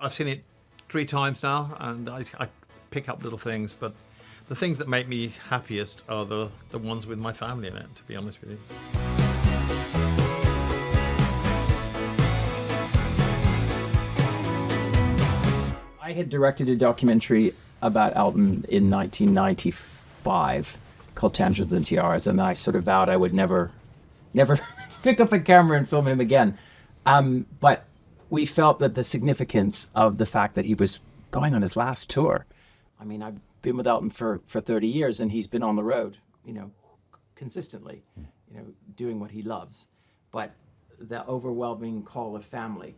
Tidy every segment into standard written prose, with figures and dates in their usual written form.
I've seen it 3 times now, and I pick up little things, but the things that make me happiest are the ones with my family in it, to be honest with you. I had directed a documentary about Elton in 1995 called Tangerines and Tiaras, and I sort of vowed I would never pick up a camera and film him again. But we felt that the significance of the fact that he was going on his last tour. I mean, I've been with Elton for 30 years, and he's been on the road, consistently, doing what he loves. But the overwhelming call of family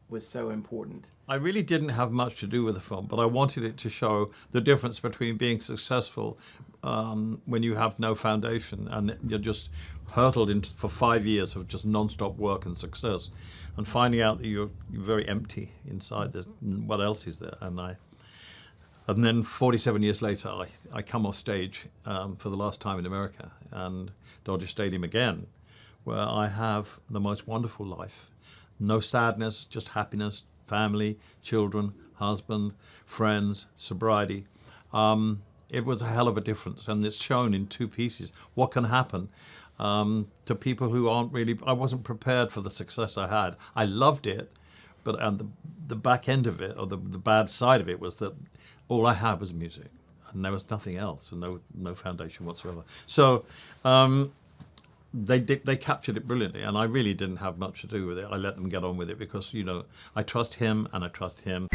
was so important. I really didn't have much to do with the film, but I wanted it to show the difference between being successful when you have no foundation and you're just hurtled into for 5 years of just non-stop work and success, and finding out that you're very empty inside. There's what else is there? And then 47 years later, I come off stage for the last time in America, and Dodger Stadium again, where I have the most wonderful life. No sadness, just happiness, family, children, husband, friends, sobriety. It was a hell of a difference, and it's shown in 2 pieces. What can happen to people who aren't really... I wasn't prepared for the success I had. I loved it, but the back end of it, or the bad side of it, was that all I had was music, and there was nothing else, and no foundation whatsoever. So they captured it brilliantly, and I really didn't have much to do with it. I let them get on with it because, I trust him and I trust him.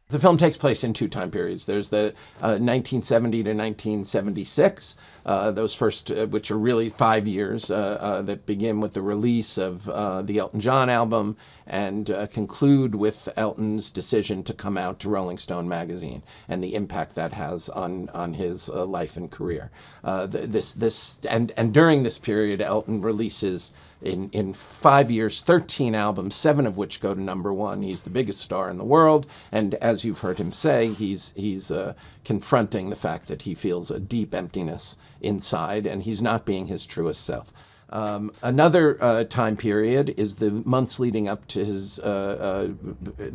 The film takes place in 2 time periods. There's the 1970 to 1976, those first, which are really 5 years, that begin with the release of the Elton John album and conclude with Elton's decision to come out to Rolling Stone magazine and the impact that has on his life and career. And during this period, Elton releases in 5 years 13 albums, 7 of which go to #1. He's the biggest star in the world, and as you've heard him say, he's confronting the fact that he feels a deep emptiness inside, and he's not being his truest self. Another time period is the months leading up to his the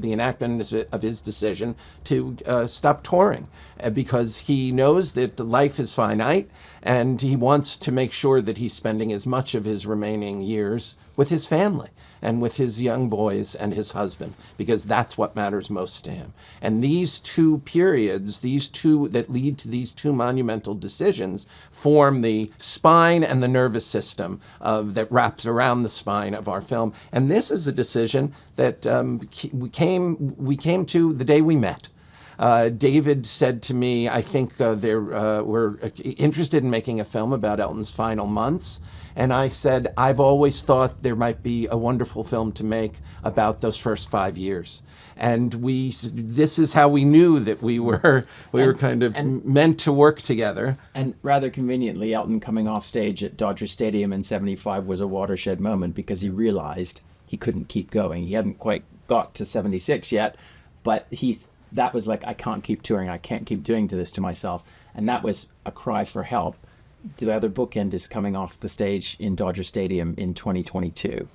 enactment of his decision to stop touring, because he knows that life is finite, and he wants to make sure that he's spending as much of his remaining years with his family and with his young boys and his husband, because that's what matters most to him. And these 2 periods, these 2 that lead to these 2 monumental decisions, form the spine and the nervous system that wraps around the spine of our film. And this is a decision that we came to the day we met. David said to me, I think we're interested in making a film about Elton's final months. And I said, I've always thought there might be a wonderful film to make about those first 5 years. And this is how we knew that we were kind of meant to work together. And rather conveniently, Elton coming off stage at Dodger Stadium in 75 was a watershed moment, because he realized he couldn't keep going. He hadn't quite got to 76 yet, but that was like, I can't keep touring. I can't keep doing this to myself. And that was a cry for help. The other bookend is coming off the stage in Dodger Stadium in 2022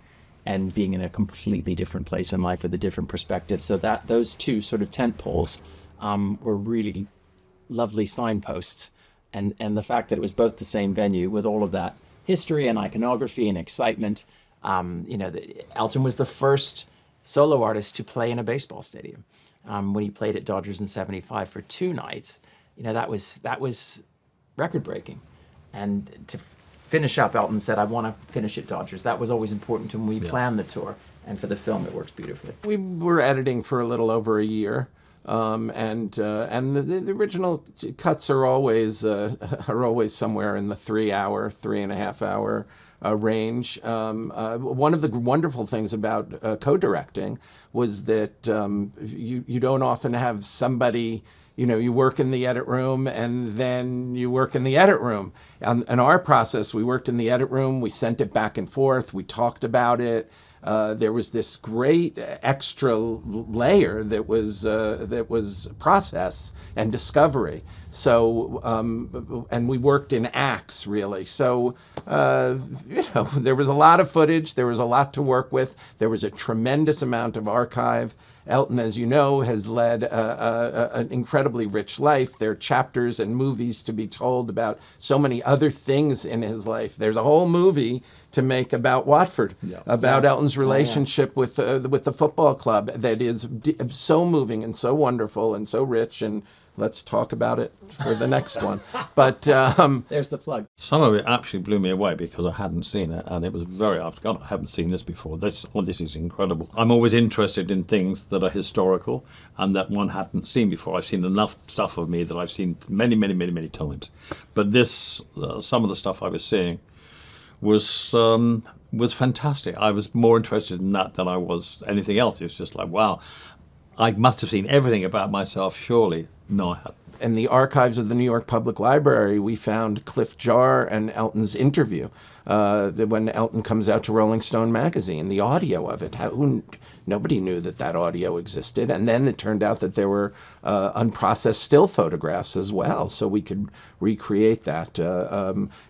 and being in a completely different place in life with a different perspective. So that those 2 sort of tent poles were really lovely signposts. And the fact that it was both the same venue with all of that history and iconography and excitement. Elton was the first solo artist to play in a baseball stadium. When he played at Dodgers in 75 for 2 nights, that was record breaking. And to finish up, Elton said, I want to finish at Dodgers. That was always important to him when we planned the tour. And for the film, it works beautifully. We were editing for a little over a year. And the original cuts are always somewhere in the 3-hour, 3.5-hour range. One of the wonderful things about co-directing was that you don't often have somebody, you work in the edit room and then you work in the edit room. In our process, we worked in the edit room, we sent it back and forth, we talked about it. there was this great extra layer that was process and discovery. So, and we worked in acts, really. So, there was a lot of footage. There was a lot to work with. There was a tremendous amount of archive. Elton, as you know, has led an incredibly rich life. There are chapters and movies to be told about so many other things in his life. There's a whole movie to make about Watford, about Elton's relationship with the football club that is so moving and so wonderful and so rich. And let's talk about it for the next one. But There's the plug. Some of it actually blew me away because I hadn't seen it, and it was God, I haven't seen this before. This is incredible. I'm always interested in things that are historical and that one hadn't seen before. I've seen enough stuff of me that I've seen many, many, many, many times. But this, some of the stuff I was seeing was fantastic. I was more interested in that than I was anything else. It was just like, wow, I must have seen everything about myself, surely. No, I hadn't. In the archives of the New York Public Library, we found Cliff Jar and Elton's interview when Elton comes out to Rolling Stone magazine, the audio of it. Nobody knew that audio existed. And then it turned out that there were unprocessed still photographs as well, so we could recreate that.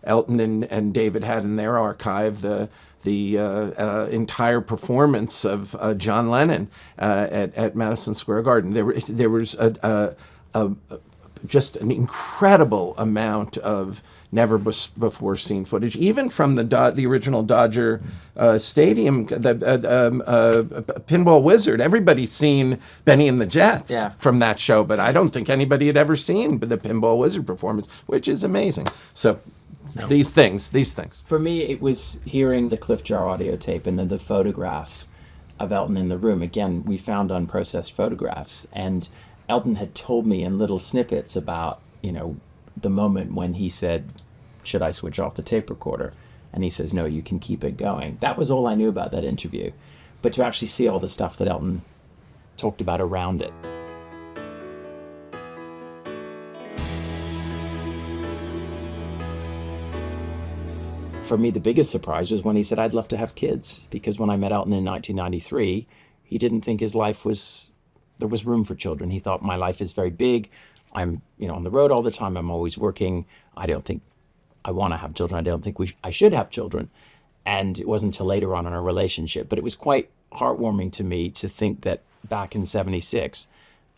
Elton and David had in their archive the entire performance of John Lennon at Madison Square Garden. There was just an incredible amount of never before seen footage, even from the original Dodger Stadium, the Pinball Wizard. Everybody's seen Benny and the Jets from that show, but I don't think anybody had ever seen the Pinball Wizard performance, which is amazing. So these things. For me, it was hearing the Cliff Jar audio tape and then the photographs of Elton in the room. Again, we found unprocessed photographs, and Elton had told me in little snippets about, the moment when he said, "Should I switch off the tape recorder?" And he says, "No, you can keep it going." That was all I knew about that interview. But to actually see all the stuff that Elton talked about around it. For me, the biggest surprise was when he said, "I'd love to have kids," because when I met Elton in 1993, he didn't think his life there was room for children. He thought, my life is very big. I'm, on the road all the time. I'm always working. I don't think I want to have children. I don't think I should have children. And it wasn't until later on in our relationship. But it was quite heartwarming to me to think that back in '76,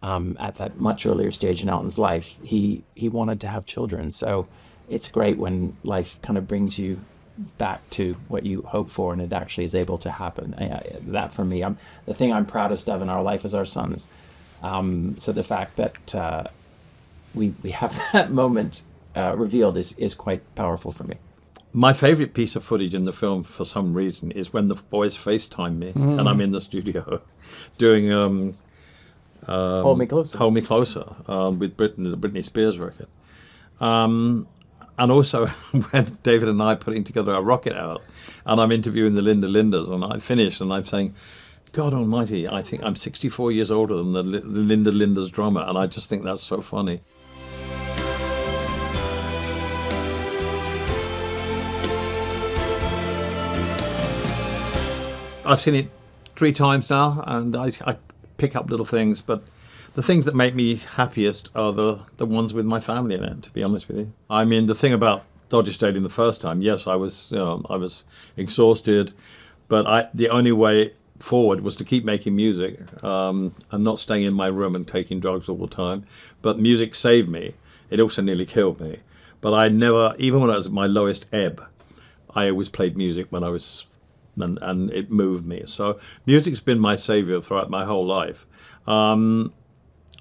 at that much earlier stage in Elton's life, he wanted to have children. So it's great when life kind of brings you back to what you hope for, and it actually is able to happen. That for me, the thing I'm proudest of in our life is our sons. So the fact that we have that moment revealed is quite powerful for me. My favorite piece of footage in the film, for some reason, is when the boys FaceTime me and I'm in the studio doing Hold Me Closer. Hold Me Closer with the Britney Spears record. And also when David and I putting together our rocket out, and I'm interviewing the Linda Lindas, and I finished and I'm saying, God almighty, I think I'm 64 years older than the Linda Lindas drummer, and I just think that's so funny. I've seen it 3 times now, and I pick up little things, but the things that make me happiest are the ones with my family in it, to be honest with you. I mean, the thing about Dodger Stadium the first time, yes, I was exhausted, but the only way forward was to keep making music and not staying in my room and taking drugs all the time. But music saved me. It also nearly killed me. But I never, even when I was at my lowest ebb, I always played music when I was, and it moved me. So music's been my savior throughout my whole life.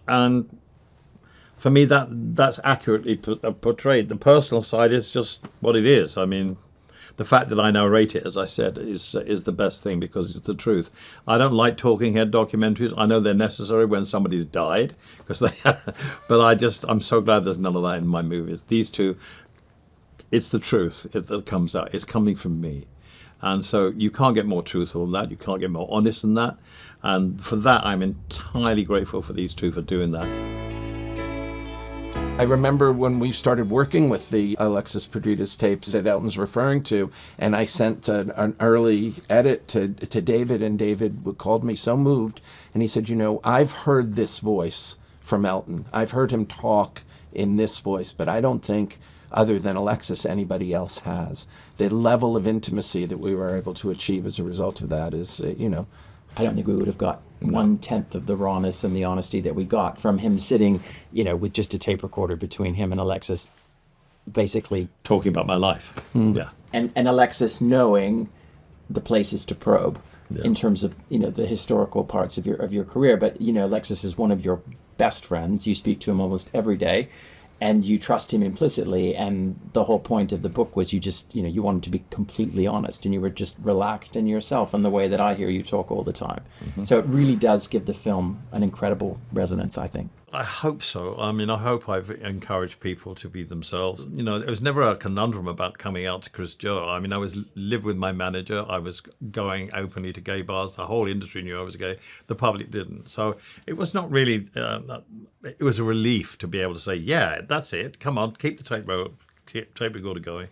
And for me, that's accurately portrayed. The personal side is just what it is. I mean, the fact that I narrate it, as I said, is the best thing because it's the truth. I don't like talking head documentaries. I know they're necessary when somebody's died, but I'm so glad there's none of that in my movies. These two, it's the truth that comes out. It's coming from me. And so you can't get more truthful than that. You can't get more honest than that. And for that, I'm entirely grateful for these two for doing that. I remember when we started working with the Alexis Petridis tapes that Elton's referring to, and I sent an early edit to David, and David called me so moved, and he said, you know, I've heard this voice from Elton. I've heard him talk in this voice, but I don't think, other than Alexis, anybody else has. The level of intimacy that we were able to achieve as a result of that is, you know, I don't think we would have got 1/10 of the rawness and the honesty that we got from him sitting, you know, with just a tape recorder between him and Alexis, basically. Talking about my life. Yeah. And Alexis knowing the places to probe in terms of, you know, the historical parts of your career. But, you know, Alexis is one of your best friends. You speak to him almost every day, and you trust him implicitly. And the whole point of the book was you just, you know, you wanted to be completely honest, and you were just relaxed in yourself and the way that I hear you talk all the time. So it really does give the film an incredible resonance, I think. I hope so. I mean, I hope I've encouraged people to be themselves. You know, there was never a conundrum about coming out to Chris Joe. I mean, I was lived with my manager. I was going openly to gay bars. The whole industry knew I was gay. The public didn't. So it was not really, it was a relief to be able to say, yeah, that's it. Come on, keep the tape recorder going.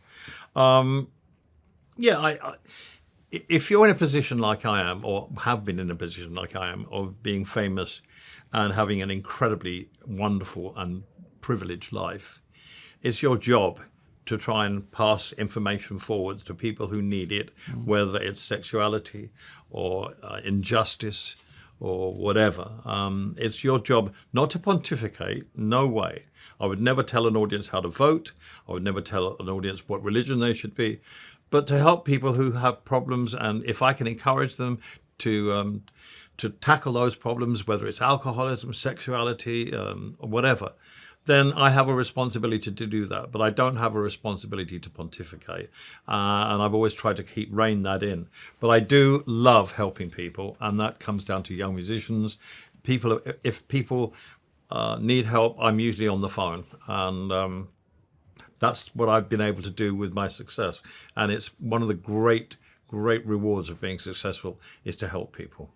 If you're in a position like I am, or have been in a position like I am, of being famous and having an incredibly wonderful and privileged life, it's your job to try and pass information forward to people who need it, whether it's sexuality or injustice or whatever. It's your job not to pontificate, no way. I would never tell an audience how to vote. I would never tell an audience what religion they should be, but to help people who have problems, and if I can encourage them to tackle those problems, whether it's alcoholism, sexuality, or whatever, then I have a responsibility to do that. But I don't have a responsibility to pontificate. And I've always tried to rein that in. But I do love helping people, and that comes down to young musicians. If people need help, I'm usually on the phone. And that's what I've been able to do with my success. And it's one of the great rewards of being successful is to help people.